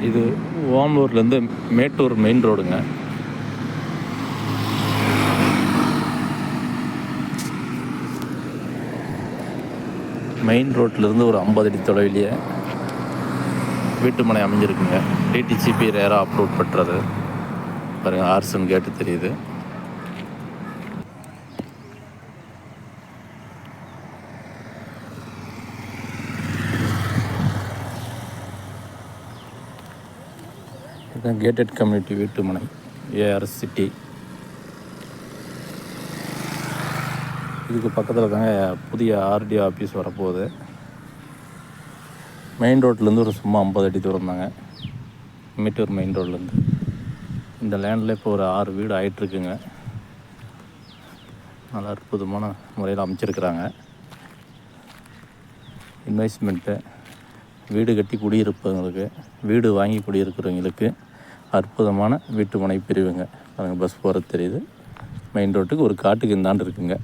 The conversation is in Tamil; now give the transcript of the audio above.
இது ஓமலூர்லேருந்து மேட்டூர் மெயின் ரோடுங்க. மெயின் ரோட்லேருந்து ஒரு 50 அடி தொலைவிலேயே வீட்டுமனை அமைஞ்சிருக்குங்க. டிடிசிபி ரேரா அப்ரூவ் பெற்றது. பாருங்கள், ஆர்சன் கேட்டு தெரியுது. இதுதான் கேட்டட் கம்யூனிட்டி வீட்டுமனை, ஏஆர்எஸ் சிட்டி. இதுக்கு பக்கத்தில் தாங்க புதிய ஆர்டிஓ ஆஃபீஸ் வரப்போகுது. மெயின் ரோட்லேருந்து ஒரு சும்மா 50 அடி தூரம் தாங்க, மேட்டூர் மெயின் ரோட்லேருந்து. இந்த லேண்டில் இப்போ ஒரு 6 வீடு ஆகிட்டுருக்குங்க. நல்லா அற்புதமான முறையில் அமைச்சிருக்கிறாங்க. இன்வெஸ்ட்மெண்ட்டு, வீடு கட்டி குடியிருப்பவங்களுக்கு, வீடு வாங்கி குடியிருக்கிறவங்களுக்கு அற்புதமான வீட்டுமனை பிரிவுங்க. பாருங்கள், பஸ் போகிறது தெரியுது. மெயின் ரோட்டுக்கு ஒரு காட்டுக்கு இந்தாண்டு இருக்குங்க.